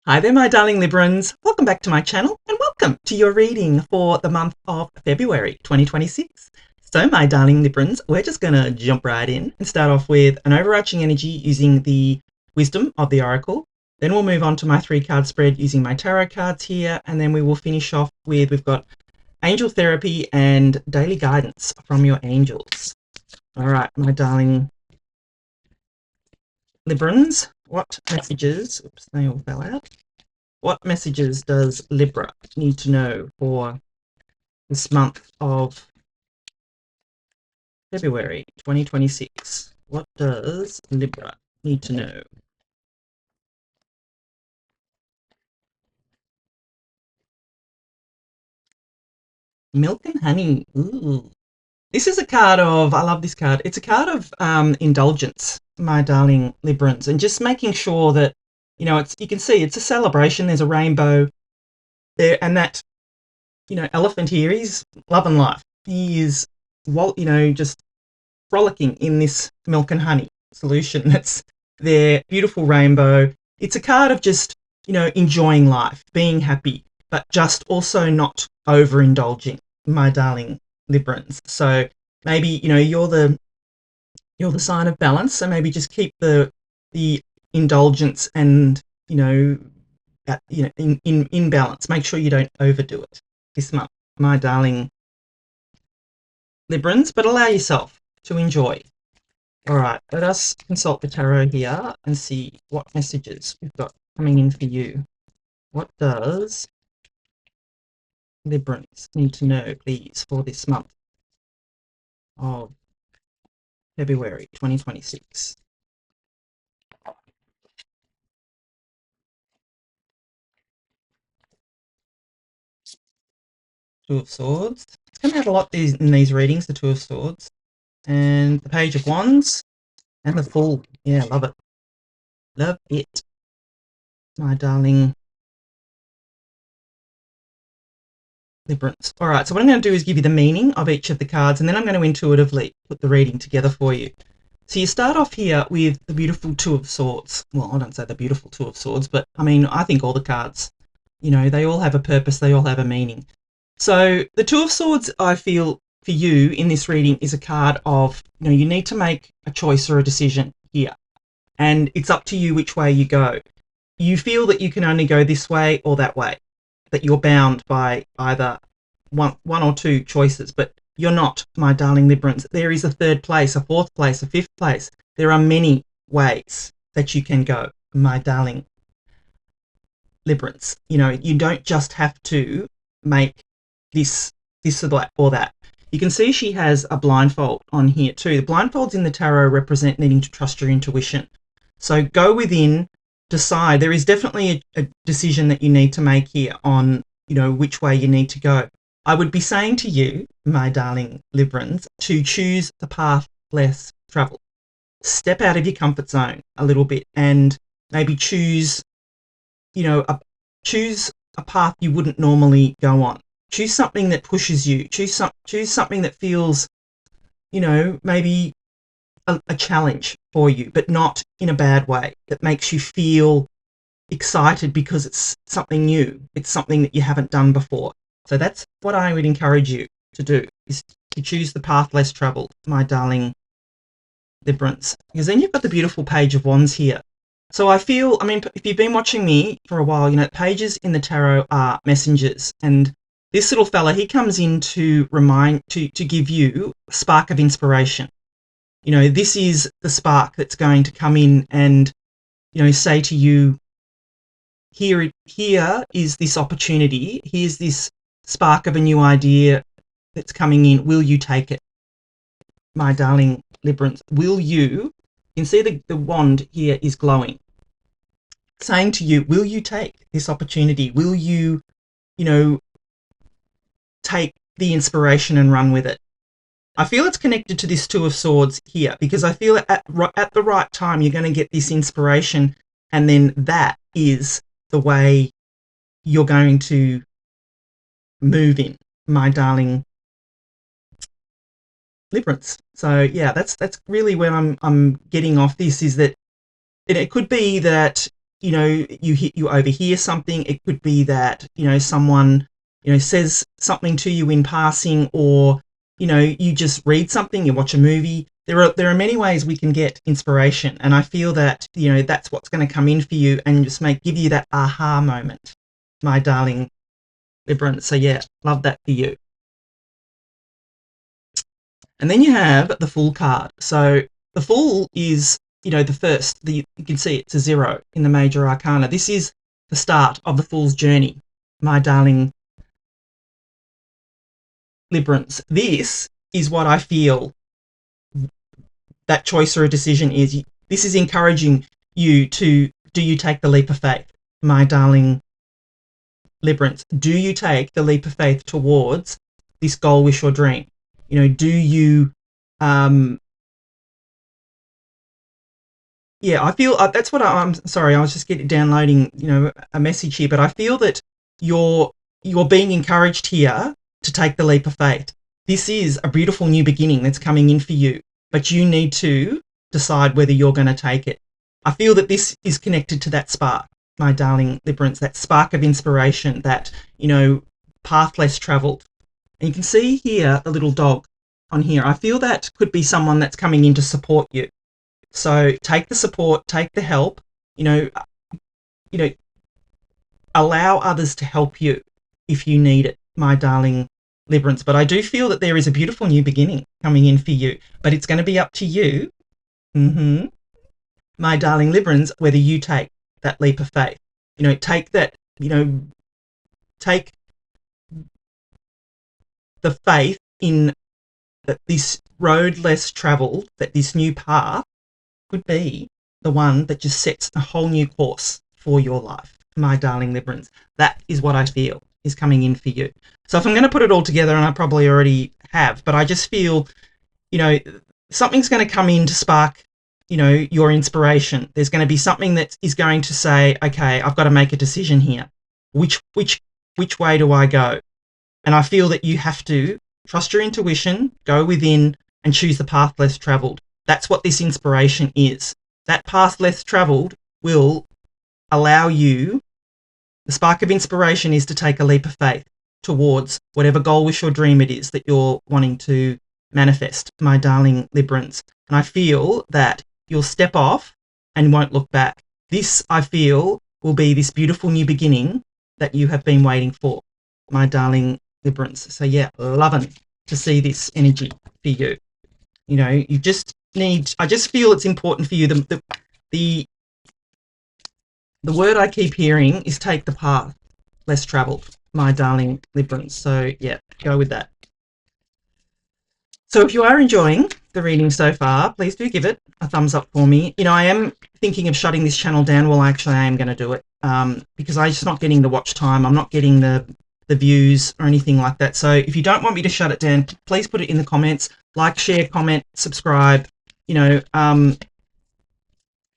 Hi there, my darling Librans. Welcome back to my channel and welcome to your reading for the month of February 2026. So, my darling Librans, we're just going to jump right in and start off with an overarching energy using the wisdom of the oracle. Then we'll move on to my 3-card spread using my tarot cards here. And then we will finish off with, we've got angel therapy and daily guidance from your angels. All right, my darling Librans, what messages, oops, they all fell out. What messages does Libra need to know for this month of February 2026? What does Libra need to know? Milk and honey. Ooh. This is a card of, I love this card. It's a card of indulgence, my darling Librans, and just making sure that, you know, you can see it's a celebration. There's a rainbow there, and that, you know, elephant here, he's loving life. He is, just frolicking in this milk and honey solution that's their beautiful rainbow. It's a card of just, you know, enjoying life, being happy, but just also not overindulging, my darling Librans. So maybe, you know, you're the sign of balance, so maybe just keep the indulgence and, you know, in balance. Make sure you don't overdo it this month, my darling Librans, but allow yourself to enjoy. All right, let us consult the tarot here and see what messages we've got coming in for you. What does Librans need to know, please, for this month of February 2026? Two of Swords. It's coming out a lot in these readings, the Two of Swords. And the Page of Wands and the Fool. Yeah, love it. Love it, my darling Librans. All right, so what I'm going to do is give you the meaning of each of the cards, and then I'm going to intuitively put the reading together for you. So you start off here with the beautiful Two of Swords. Well, I don't say the beautiful Two of Swords, but I mean, I think all the cards, you know, they all have a purpose, they all have a meaning. So the Two of Swords, I feel, for you in this reading is a card of, you know, you need to make a choice or a decision here, and it's up to you which way you go. You feel that you can only go this way or that way, that you're bound by either one or two choices, but you're not, my darling Librans. There is a third place, a fourth place, a fifth place. There are many ways that you can go, my darling Librans. You know, you don't just have to make this or that. You can see she has a blindfold on here too. The blindfolds in the tarot represent needing to trust your intuition. So go within, decide. There is definitely a decision that you need to make here on, you know, which way you need to go. I would be saying to you, my darling Librans, to choose the path less traveled. Step out of your comfort zone a little bit and maybe choose, you know, choose a path you wouldn't normally go on. Choose something that pushes you. Choose something that feels, you know, maybe a challenge for you, but not in a bad way, that makes you feel excited because it's something new. It's something that you haven't done before. So that's what I would encourage you to do, is to choose the path less traveled, my darling Librans. Because then you've got the beautiful Page of Wands here. So I feel, I mean, if you've been watching me for a while, you know, pages in the tarot are messengers, and this little fella, he comes in to give you a spark of inspiration. You know, this is the spark that's going to come in and, you know, say to you, here is this opportunity, here's this spark of a new idea that's coming in. Will you take it, my darling Librans? Will you? You can see the wand here is glowing, saying to you, will you take this opportunity? Will you, you know, take the inspiration and run with it? I feel it's connected to this Two of Swords here, because I feel at the right time you're going to get this inspiration, and then that is the way you're going to move in, my darling Librans. So yeah, that's really where I'm getting off this, is that it could be that you overhear something. It could be that, someone, says something to you in passing, or, you just read something, you watch a movie. There are many ways we can get inspiration, and I feel that, that's what's going to come in for you and just give you that aha moment, my darling Libra. So yeah, love that for you. And then you have the Fool card. So the Fool is, the first. You can see it's a 0 in the major arcana. This is the start of the Fool's journey, my darling Librans. This is what I feel that choice or a decision is. This is encouraging you to, do you take the leap of faith, my darling Librans? Do you take the leap of faith towards this goal, wish, or dream? Do you, I feel that's what I'm sorry, I was just downloading, a message here, but I feel that you're being encouraged here to take the leap of faith. This is a beautiful new beginning that's coming in for you, but you need to decide whether you're going to take it. I feel that this is connected to that spark, my darling Librans, that spark of inspiration, that, path less traveled. And you can see here a little dog on here. I feel that could be someone that's coming in to support you. So take the support, take the help, allow others to help you if you need it, my darling Librans. But I do feel that there is a beautiful new beginning coming in for you, but it's going to be up to you, my darling Librans, whether you take that leap of faith. Take that, take the faith in that this road less traveled, that this new path could be the one that just sets a whole new course for your life, my darling Librans. That is what I feel is coming in for you. So if I'm going to put it all together, and I probably already have, but I just feel, something's going to come in to spark, your inspiration. There's going to be something that is going to say, okay, I've got to make a decision here. Which way do I go? And I feel that you have to trust your intuition, go within, and choose the path less traveled. That's what this inspiration is. That path less traveled will allow you, the spark of inspiration is to take a leap of faith towards whatever goal, wish, or dream it is that you're wanting to manifest, my darling Librans. And I feel that you'll step off and won't look back. This, I feel, will be this beautiful new beginning that you have been waiting for, my darling Librans. So yeah, loving to see this energy for you. You just need, I just feel it's important for you. The word I keep hearing is take the path less traveled, my darling Librans. So yeah, go with that. So if you are enjoying the reading so far, please do give it a thumbs up for me. I am thinking of shutting this channel down. Well, actually, I am going to do it because I'm just not getting the watch time. I'm not getting the views or anything like that. So if you don't want me to shut it down, please put it in the comments. Like, share, comment, subscribe.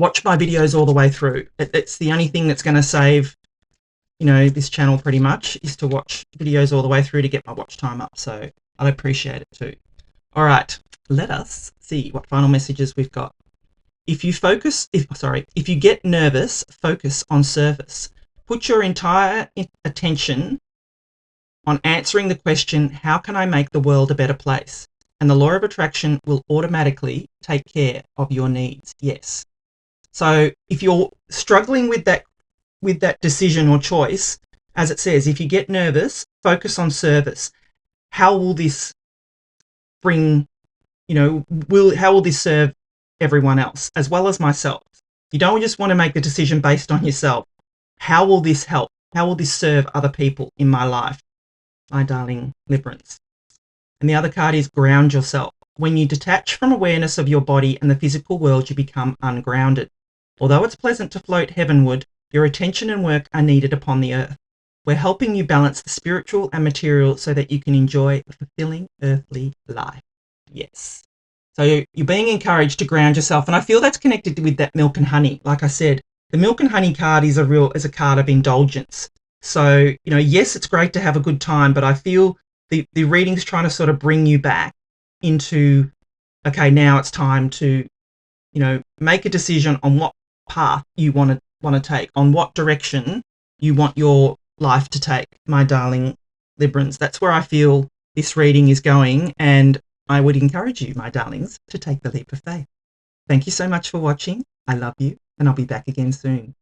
Watch my videos all the way through. It's the only thing that's going to save, this channel pretty much, is to watch videos all the way through to get my watch time up. So I'd appreciate it too. All right, let us see what final messages we've got. If you get nervous, focus on service. Put your entire attention on answering the question, how can I make the world a better place? And the law of attraction will automatically take care of your needs. Yes. So if you're struggling with that decision or choice, as it says, if you get nervous, focus on service. How will this bring, how will this serve everyone else as well as myself? You don't just want to make the decision based on yourself. How will this help? How will this serve other people in my life, my darling Librans? And the other card is ground yourself. When you detach from awareness of your body and the physical world, you become ungrounded. Although it's pleasant to float heavenward, your attention and work are needed upon the earth. We're helping you balance the spiritual and material so that you can enjoy a fulfilling earthly life. Yes. So you're being encouraged to ground yourself. And I feel that's connected with that milk and honey. Like I said, the milk and honey card is a card of indulgence. So, yes, it's great to have a good time, but I feel the reading's trying to sort of bring you back into, okay, now it's time to, make a decision on what path you want to want to take, on what direction you want your life to take, my darling Librans. That's where I feel this reading is going, and I would encourage you, my darlings, to take the leap of faith. Thank you so much for watching. I love you, and I'll be back again soon.